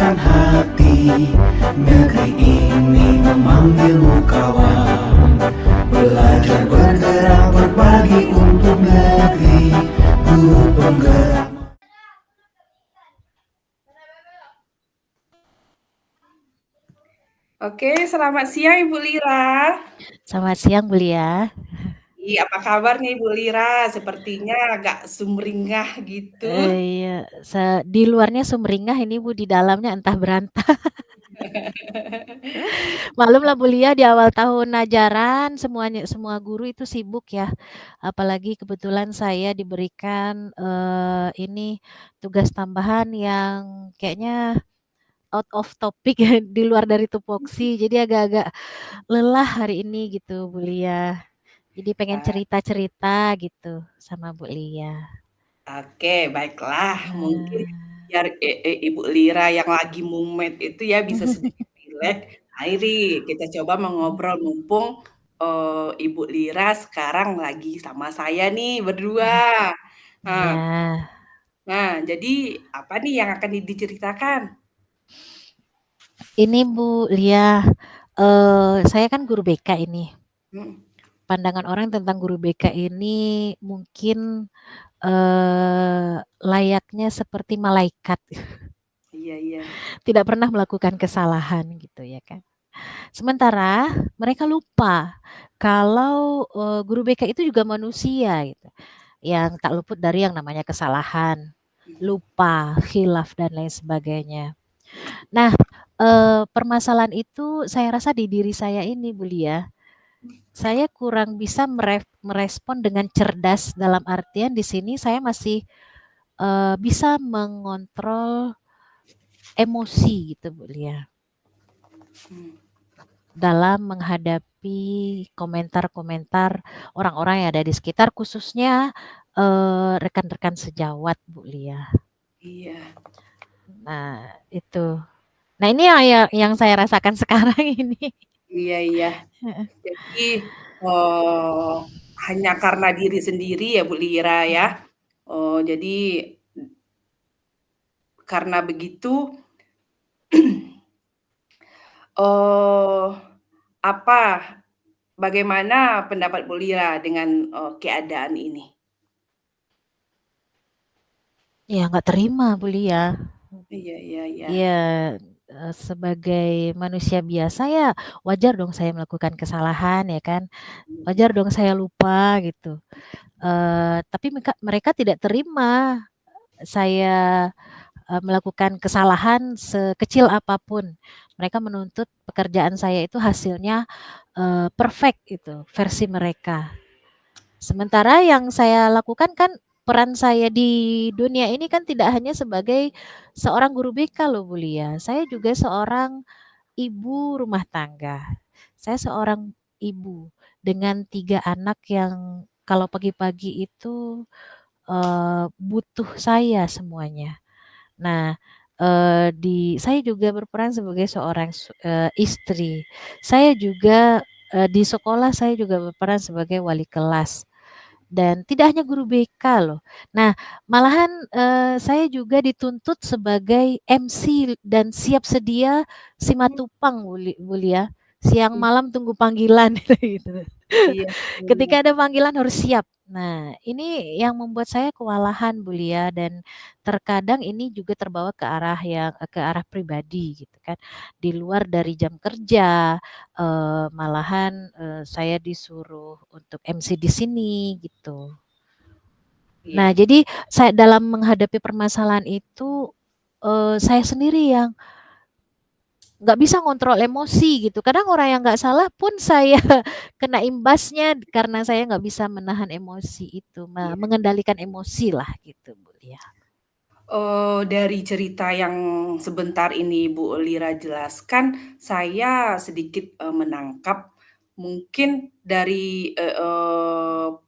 menggetarkan hati. Negeri ini memanggilmu kawan, belajar bergerak berbagi untuk negeri. Guru penggerak. Oke, selamat siang Ibu Lira. Selamat siang, Bu Lia. Apa kabar nih Ibu Lira? Sepertinya agak sumringah gitu. Iya, di luarnya sumringah ini Bu, di dalamnya entah berantah. Maklum lah Bu Lia, di awal tahun ajaran semua guru itu sibuk ya. Apalagi kebetulan saya diberikan ini tugas tambahan yang kayaknya out of topic ya, di luar dari tupoksi. Jadi agak-agak lelah hari ini gitu Bu Lia. Jadi pengen Ah, cerita-cerita gitu sama Bu Lia. Oke, baiklah. Mungkin Nah. biar Ibu Lira yang lagi mumet itu ya bisa sedikit rileks. Mari kita coba mengobrol mumpung Ibu Lira sekarang lagi sama saya nih berdua. Nah, Iya. jadi apa nih yang akan diceritakan? Ini Bu Lia, saya kan guru BK ini. Hmm, Pandangan orang tentang guru BK ini mungkin, layaknya seperti malaikat, iya, iya. tidak pernah melakukan kesalahan gitu ya kan. Sementara mereka lupa kalau, guru BK itu juga manusia gitu, yang tak luput dari yang namanya kesalahan, lupa, khilaf dan lain sebagainya. Nah, permasalahan itu saya rasa di diri saya ini Bu Lia. Saya kurang bisa merespon dengan cerdas dalam artian di sini saya masih, bisa mengontrol emosi gitu Bu Lia, Hmm. dalam menghadapi komentar-komentar orang-orang yang ada di sekitar khususnya, rekan-rekan sejawat Bu Lia. Iya, Nah itu. Nah ini yang saya rasakan sekarang ini. iya, iya. Jadi eh, hanya karena diri sendiri ya Bu Lira ya. Jadi karena begitu, eh apa, bagaimana pendapat Bu Lira dengan keadaan ini? Ya nggak terima Bu Lia. Iya, iya, iya. Ya, sebagai manusia biasa ya wajar dong saya melakukan kesalahan ya kan, wajar Iya, dong saya lupa gitu. Tapi mereka tidak terima saya, melakukan kesalahan sekecil apapun. Mereka menuntut pekerjaan saya itu hasilnya, perfect gitu, versi mereka. Sementara yang saya lakukan kan peran saya di dunia ini kan tidak hanya sebagai seorang guru BK loh Bu Lia, saya juga seorang ibu rumah tangga. Saya seorang ibu dengan 3 anak yang kalau pagi-pagi itu, butuh saya semuanya. Nah, saya juga berperan sebagai seorang istri. Saya juga, di sekolah saya juga berperan sebagai wali kelas. Dan tidak hanya guru BK loh. Nah, malahan, saya juga dituntut sebagai MC dan siap sedia simatupang Bu Lia, siang malam tunggu panggilan gitu. iya, iya. Ketika ada panggilan harus siap. Nah, ini yang membuat saya kewalahan Bu Lia dan terkadang ini juga terbawa ke arah pribadi gitu kan. Di luar dari jam kerja, malahan, saya disuruh untuk MC di sini gitu. Nah, Iya. jadi saya dalam menghadapi permasalahan itu, saya sendiri yang nggak bisa ngontrol emosi gitu. Kadang orang yang nggak salah pun saya kena imbasnya karena saya nggak bisa menahan emosi itu, Iya. mengendalikan emosi lah gitu, Bu Lia. Dari cerita yang sebentar ini Bu Lira jelaskan, saya sedikit, menangkap mungkin dari,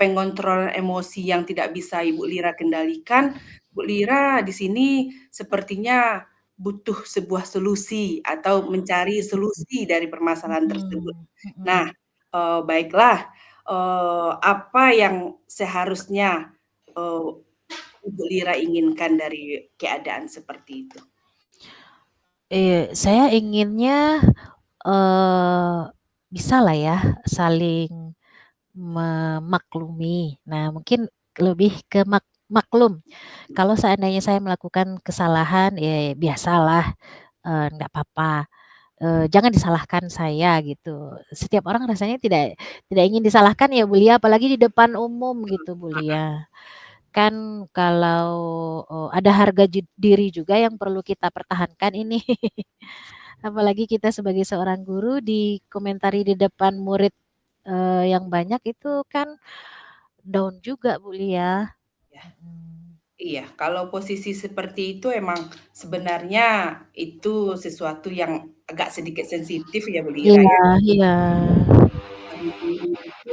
pengontrolan emosi yang tidak bisa Ibu Lira kendalikan, Bu Lira di sini sepertinya butuh sebuah solusi atau mencari solusi dari permasalahan tersebut. Mhm, Nah, mhm. baiklah, apa yang seharusnya, eee Ibu Lira inginkan dari keadaan seperti itu? Saya inginnya, bisalah ya saling memaklumi. Nah, mungkin lebih ke maklum. Kalau seandainya saya melakukan kesalahan, ya biasalah, nggak apa-apa, jangan disalahkan saya gitu. Setiap orang rasanya tidak tidak ingin disalahkan ya, Bu Lia, apalagi di depan umum gitu, Bu Lia. Kan kalau, ada harga diri juga yang perlu kita pertahankan ini. Apalagi kita sebagai seorang guru dikomentari di depan murid, yang banyak itu kan down juga, Bu Lia. Ya. Mhm. Iya, kalau posisi seperti itu emang sebenarnya itu sesuatu yang agak sedikit sensitif ya, Bu Lira, Iya ya. iya. Sebagai guru itu,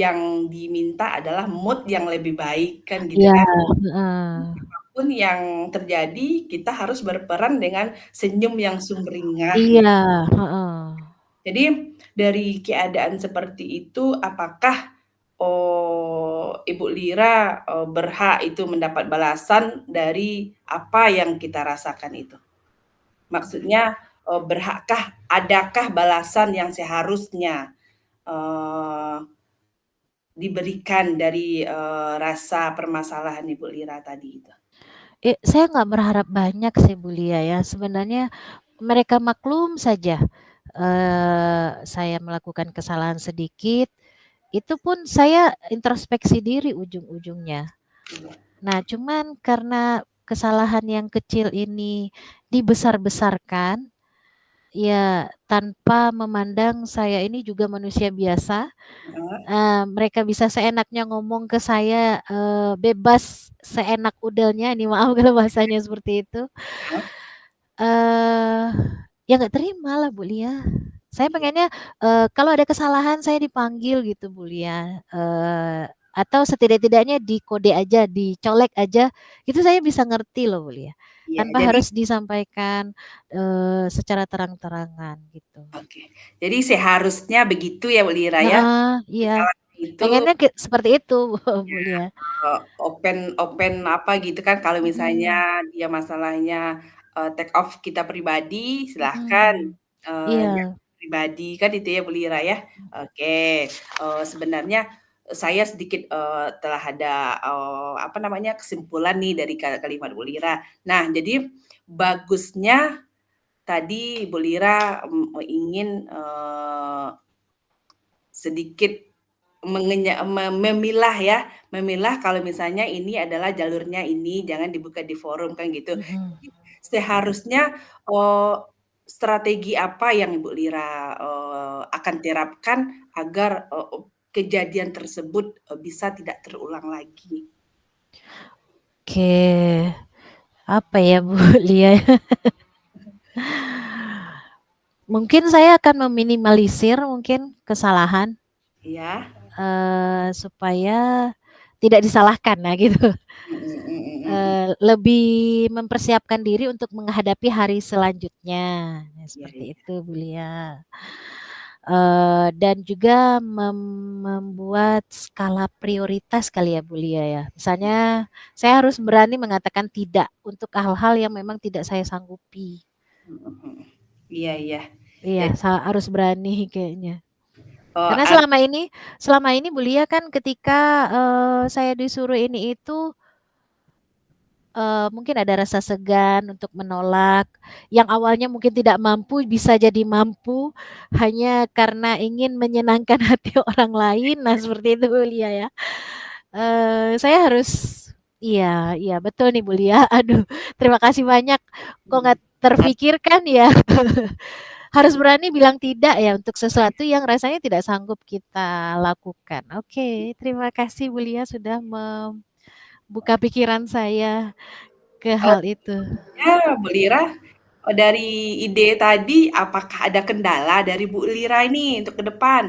yang diminta adalah mood yang lebih baik kan gitu Iya, kan. heeh. Apapun yang terjadi kita harus berperan dengan senyum yang sumringah. Iya, heeh. Jadi dari keadaan seperti itu apakah, Ibu Lira, berhak itu mendapat balasan dari apa yang kita rasakan itu? Maksudnya, berhakkah, adakah balasan yang seharusnya, eee, diberikan dari, rasa permasalahan Ibu Lira tadi itu? Saya nggak berharap banyak sih, Bu Lia, ya. Sebenarnya mereka maklum saja, saya melakukan kesalahan sedikit, itu pun saya introspeksi diri ujung-ujungnya. Nah, cuman karena kesalahan yang kecil ini dibesar-besarkan, ya tanpa memandang saya ini juga manusia biasa, Heeh, mereka bisa seenaknya ngomong ke saya, bebas seenak udelnya nih, maaf kalau bahasanya seperti itu. heeh, Eee, ya nggak terima lah, Bu Lia. Saya iya pengennya, kalau ada kesalahan saya dipanggil gitu, Bu Lia, atau setidak-tidaknya dikode aja, dicolek aja, itu saya bisa ngerti loh, Bu Lia, iya, tanpa jadi harus disampaikan, secara terang-terangan gitu. oke. Jadi seharusnya begitu ya, Bu Lira, ya? Heeh, iya. Kesalahan itu Pengennya seperti itu, Bu Lia. Open open apa gitu kan, kalau misalnya Mhm, dia masalahnya, take off kita pribadi, silahkan, mhm. Iya, jangan pribadi, kan itu ya, Bu Lira, ya? Oke, sebenarnya saya sedikit, telah ada, apa namanya, kesimpulan nih dari kalimat Bu Lira. Nah, jadi bagusnya tadi Bu Lira, ingin, sedikit memilah ya, memilah kalau misalnya ini adalah jalurnya ini, jangan dibuka di forum kan gitu. mhm. Jadi seharusnya, eee, strategi apa yang Ibu Lira, akan terapkan agar, kejadian tersebut, bisa tidak terulang lagi? Oke, apa ya, Bu Lia? Mungkin saya akan meminimalisir mungkin kesalahan, Iya? supaya tidak disalahkan, nah gitu. Mhm mhm mhm. Lebih mempersiapkan diri untuk menghadapi hari selanjutnya, ya Iya seperti iya. itu, Bu Lia. Dan juga membuat skala prioritas kali ya, Bu Lia, ya. Misalnya saya harus berani mengatakan tidak untuk hal-hal yang memang tidak saya sanggupi. Mhm mhm. Iya iya. Iya, Jadi, harus berani kayaknya. eee, Karena ar selama ini Bu Lia kan ketika, saya disuruh ini itu, mungkin ada rasa segan untuk menolak, yang awalnya mungkin tidak mampu bisa jadi mampu, hanya karena ingin menyenangkan hati orang lain. Nah, seperti itu Bu Lia, ya. Saya harus iya iya betul nih Bu Lia. Aduh, terima kasih banyak, kok nggak terfikirkan ya. Harus berani bilang tidak ya untuk sesuatu yang rasanya tidak sanggup kita lakukan. Oke, terima kasih Bu Lia sudah membuka pikiran saya ke hal itu. Bu Lira, dari ide tadi apakah ada kendala dari Bu Lira ini untuk ke depan?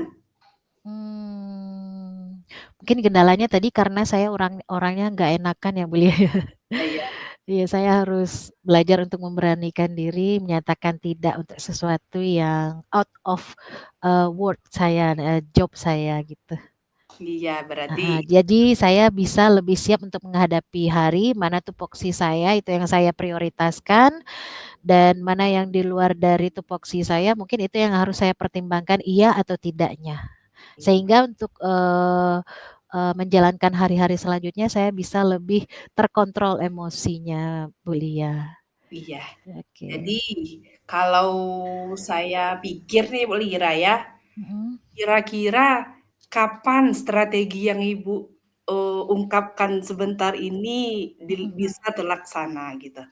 Mungkin kendalanya tadi karena saya orangnya nggak enakan ya Bu Lia, ya. Iya, Iya, saya harus belajar untuk memberanikan diri, menyatakan tidak untuk sesuatu yang out of, work saya, job saya gitu. Iya, Heeh, berarti jadi saya bisa lebih siap untuk menghadapi hari, mana tupoksi saya itu yang saya prioritaskan, dan mana yang di luar dari tupoksi saya mungkin itu yang harus saya pertimbangkan iya atau tidaknya. iya, Sehingga untuk, menjalankan hari-hari selanjutnya saya bisa lebih terkontrol emosinya, Bu Lia. iya. Jadi Oke. kalau saya pikir nih Bu Lira ya, Mhm, kira-kira kapan strategi yang Ibu, ungkapkan sebentar ini mhm. bisa terlaksana gitu?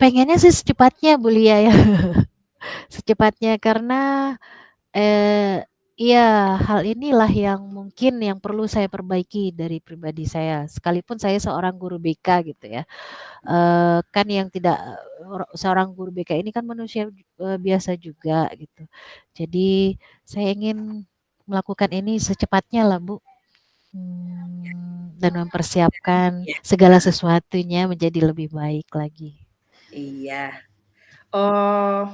Pengennya sih secepatnya, Bu Lia, ya. Secepatnya karena, eee, iya, hal inilah yang mungkin yang perlu saya perbaiki dari pribadi saya. Sekalipun saya seorang guru BK gitu ya, kan yang tidak seorang guru BK ini kan manusia, biasa juga gitu. Jadi saya ingin melakukan ini secepatnya lah, Bu, dan mempersiapkan Iya. segala sesuatunya menjadi lebih baik lagi. Iya. Oh,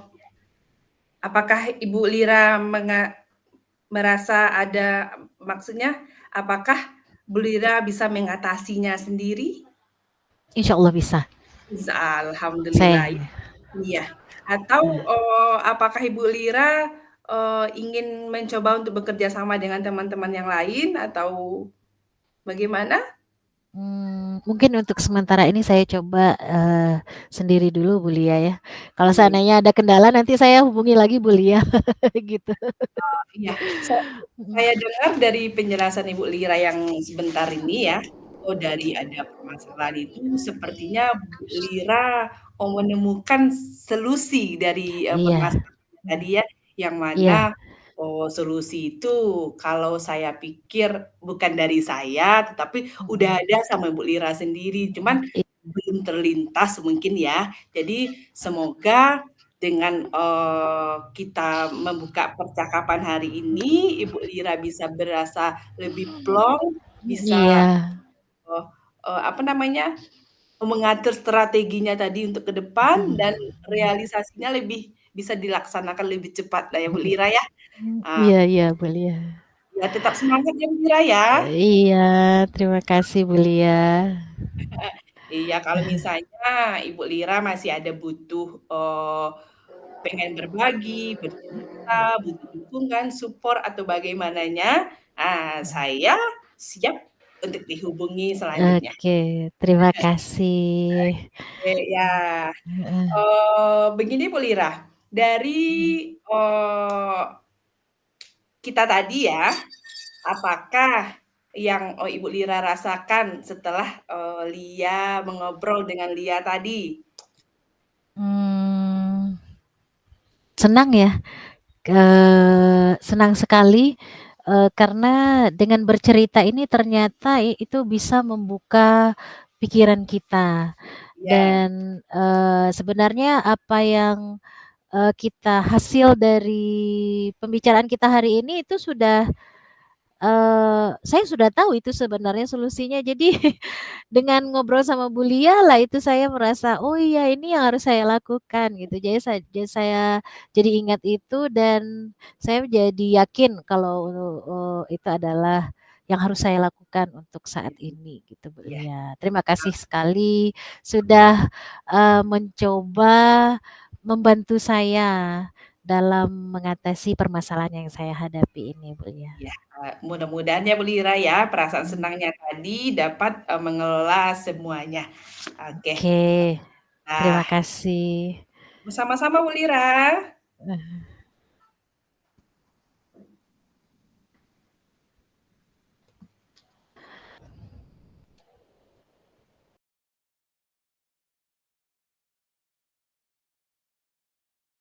apakah Ibu Lira merasa ada maksudnya apakah Bu Lira bisa mengatasinya sendiri? Insya Allah bisa, Bisa, alhamdulillah. saya Iya. Atau, apakah Ibu Lira, ingin mencoba untuk bekerja sama dengan teman-teman yang lain atau bagaimana? Mungkin untuk sementara ini saya coba, sendiri dulu Bu Lia ya. Kalau Iya. seandainya ada kendala nanti saya hubungi lagi Bu Lia, gitu. Iya, Mhm, saya dengar dari penjelasan Ibu Lira yang sebentar ini ya, dari ada permasalahan itu sepertinya Bu Lira, menemukan solusi dari, iya, permasalahan tadi ya, yang iya, mana, solusi itu kalau saya pikir bukan dari saya, tetapi udah mhm, ada sama Bu Lira sendiri, cuman belum terlintas mungkin ya. Jadi semoga dengan, kita membuka percakapan hari ini, Ibu Lira bisa berasa lebih plong, bisa, iya, eee apa namanya, mengatur strateginya tadi untuk ke depan mhm, dan mhm, realisasinya lebih bisa dilaksanakan lebih cepat lah ya, Bu Lira ya. Ah, iya, iya Bu Lia. ya tetap semangat ya, Bu Lira ya. Iya, terima kasih Bu Lia. Iya, kalau misalnya Ibu Lira masih ada butuh, pengen berbagi, bercerita, butuh dukungan, support, atau bagaimananya, saya siap untuk dihubungi selanjutnya. Oke, terima kasih. Ya, Heeh, begini Bu Lira, dari, mhm. kita tadi ya, apakah yang, Ibu Lira rasakan setelah, mengobrol dengan Lia tadi? Mmm, senang ya. Senang sekali, karena dengan bercerita ini ternyata itu bisa membuka pikiran kita Ya, dan, sebenarnya apa yang, kita hasil dari pembicaraan kita hari ini itu sudah, saya sudah tahu itu sebenarnya solusinya. Jadi dengan ngobrol sama Bu Lia lah itu saya merasa, "Oh iya ini yang harus saya lakukan," gitu. Jadi saya jadi ingat itu dan saya jadi yakin kalau, itu adalah yang harus saya lakukan untuk saat ini gitu, Bu iya. Lia. Terima kasih sekali sudah, mencoba membantu saya dalam mengatasi permasalahan yang saya hadapi ini, Bu Lia. Iya, mudah-mudahan ya Bu Lira ya, perasaan Mhm. senangnya tadi dapat, mengelola semuanya. Oke, Oke, terima nah kasih. bersama-sama Bu Lira.